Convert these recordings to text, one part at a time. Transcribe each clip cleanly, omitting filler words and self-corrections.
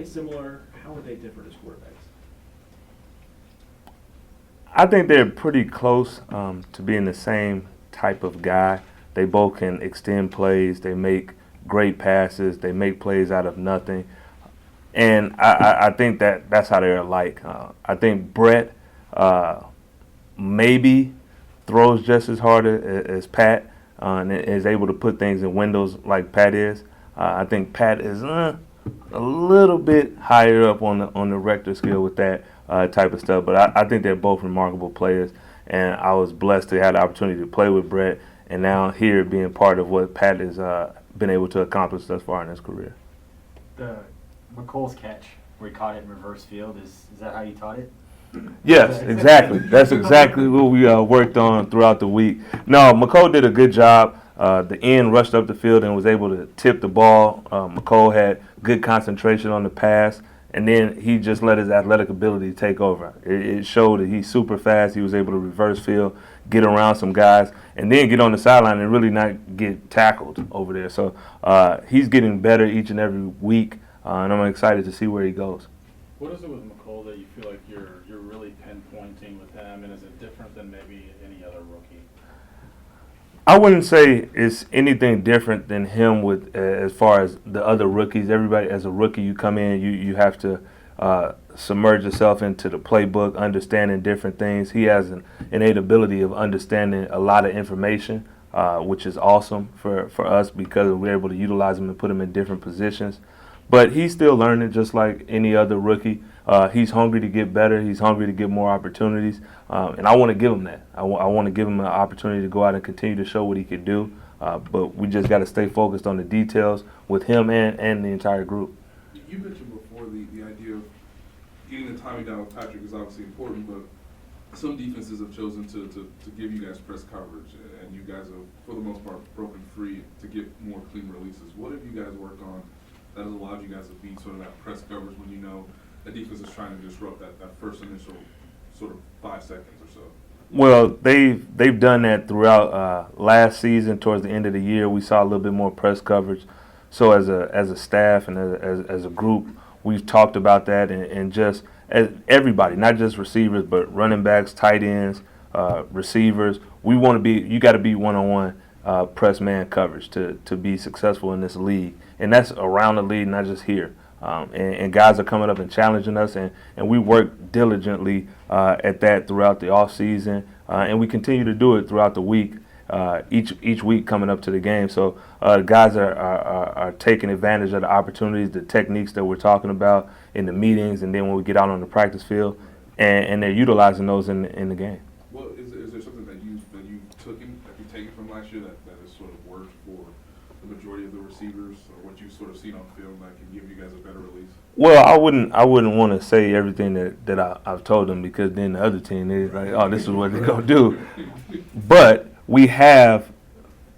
Similar? How are they different as quarterbacks? I think they're pretty close to being the same type of guy. They both can extend plays. They make great passes. They make plays out of nothing. And I think that's how they're alike. I think Brett maybe throws just as hard as Pat and is able to put things in windows like Pat is. I think Pat is a little bit higher up on the Richter scale with that type of stuff. But I think they're both remarkable players, and I was blessed to have the opportunity to play with Brett, and now here being part of what Pat has been able to accomplish thus far in his career. The McColl's catch where he caught it in reverse field, is that how you taught it? Yes, exactly. That's exactly what we worked on throughout the week. No, McColl did a good job. The end rushed up the field and was able to tip the ball. McColl had good concentration on the pass, and then he just let his athletic ability take over. It showed that he's super fast. He was able to reverse field, get around some guys, and then get on the sideline and really not get tackled over there. So he's getting better each and every week, and I'm excited to see where he goes. What is it with McColl that you feel like you're really pinpointing with him, and is it different than maybe any other rookie? I wouldn't say it's anything different than him with as far as the other rookies. Everybody, as a rookie, you come in, you have to submerge yourself into the playbook, understanding different things. He has an innate ability of understanding a lot of information, which is awesome for us because we're able to utilize him and put him in different positions. But he's still learning just like any other rookie. He's hungry to get better. He's hungry to get more opportunities. And I want to give him that. I want to give him an opportunity to go out and continue to show what he can do. But we just got to stay focused on the details with him and the entire group. You mentioned before the idea of getting the timing down with Patrick is obviously important, but some defenses have chosen to give you guys press coverage, and you guys have, for the most part, broken free to get more clean releases. What have you guys worked on that has allowed you guys to beat sort of that press coverage when you know the defense is trying to disrupt that first initial sort of 5 seconds or so? Well, they've done that throughout last season. Towards the end of the year, we saw a little bit more press coverage. So as a staff and as a group, we've talked about that and just as everybody, not just receivers, but running backs, tight ends, receivers. We want to be. You got to be one-on-one press man coverage to be successful in this league, and that's around the league, not just here. And guys are coming up and challenging us, and we work diligently at that throughout the off season, and we continue to do it throughout the week, each week coming up to the game. So guys are taking advantage of the opportunities, the techniques that we're talking about in the meetings, and then when we get out on the practice field, and they're utilizing those in the game. Well, is there something that you taken from last year that has sort of worked for the majority of the receivers, or what you've sort of seen on film that can give you guys a better release? Well, I wouldn't want to say everything that I've told them, because then the other team is like, oh, this is what they're gonna do. But we have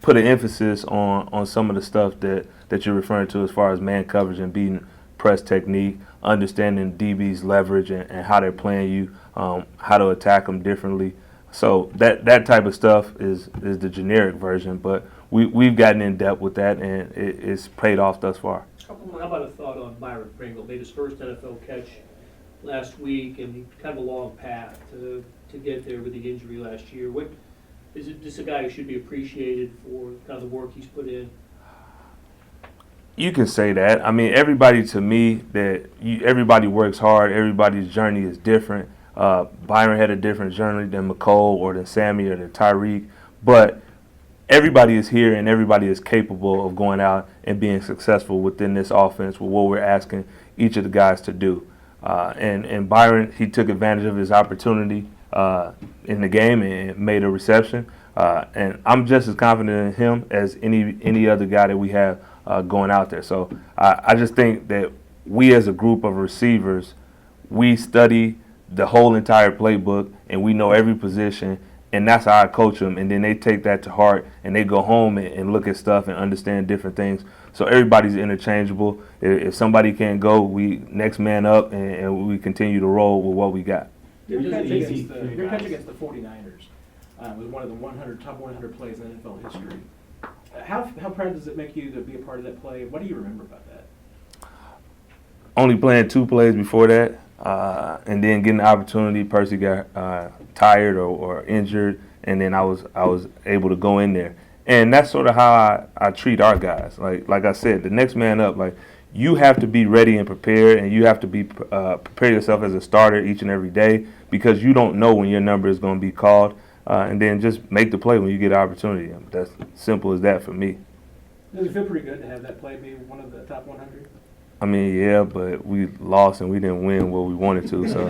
put an emphasis on some of the stuff that you're referring to as far as man coverage and beating press technique, understanding DB's leverage and how they're playing you, how to attack them differently. So that type of stuff is the generic version, but we've gotten in depth with that, and it's paid off thus far. How about a thought on Byron Pringle? Made his first NFL catch last week, and kind of a long path to get there with the injury last year. What is it? Just a guy who should be appreciated for kind of the work he's put in. You can say that. I mean, everybody to me everybody works hard. Everybody's journey is different. Byron had a different journey than McColl or than Sammy or than Tyreek, but everybody is here and everybody is capable of going out and being successful within this offense with what we're asking each of the guys to do. And Byron, he took advantage of his opportunity in the game and made a reception. And I'm just as confident in him as any other guy that we have going out there. So I just think that we as a group of receivers, we study the whole entire playbook and we know every position, and that's how I coach them. And then they take that to heart and they go home and look at stuff and understand different things. So everybody's interchangeable. If somebody can't go, we next man up and we continue to roll with what we got. Your It catch was against easy the, for you your catch guys. against the 49ers was one of the top 100 plays in NFL history. How proud does it make you to be a part of that play? What do you remember about that? only playing 2 plays before that, and then getting the opportunity. Percy got tired or injured, and then I was able to go in there. And that's sort of how I treat our guys. Like I said, the next man up. Like, you have to be ready and prepared, and you have to be prepare yourself as a starter each and every day, because you don't know when your number is going to be called. And then just make the play when you get an opportunity. That's simple as that for me. Does it feel pretty good to have that play be one of the top 100? I mean, yeah, but we lost and we didn't win what we wanted to, so.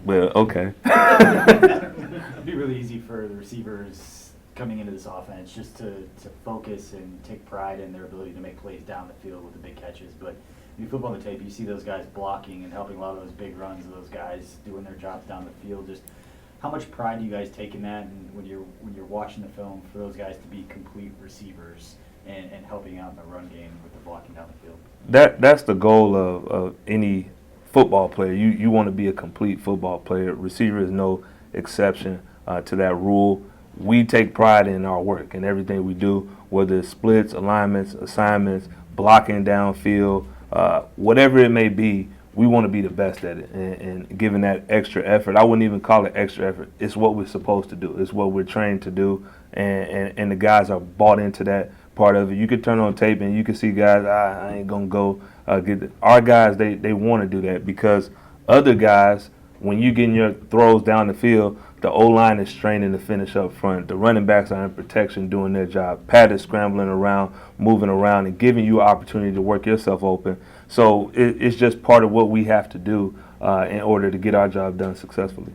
Well, okay. It'd be really easy for the receivers coming into this offense just to focus and take pride in their ability to make plays down the field with the big catches. But if you flip on the tape, you see those guys blocking and helping a lot of those big runs of those guys doing their jobs down the field. Just how much pride do you guys take in that, and when you're watching the film, for those guys to be complete receivers and helping out in the run game with the blocking down the field? That's the goal of any football player. You want to be a complete football player. Receiver is no exception to that rule. We take pride in our work and everything we do, whether it's splits, alignments, assignments, blocking downfield, whatever it may be. We want to be the best at it, and giving that extra effort. I wouldn't even call it extra effort. It's what we're supposed to do. It's what we're trained to do, and the guys are bought into that part of it. You could turn on tape and you can see guys, I ain't going to go get it. Our guys, they want to do that, because other guys, when you getting your throws down the field, the O-line is straining to finish up front. The running backs are in protection doing their job. Pat is scrambling around, moving around, and giving you an opportunity to work yourself open. So it's just part of what we have to do in order to get our job done successfully.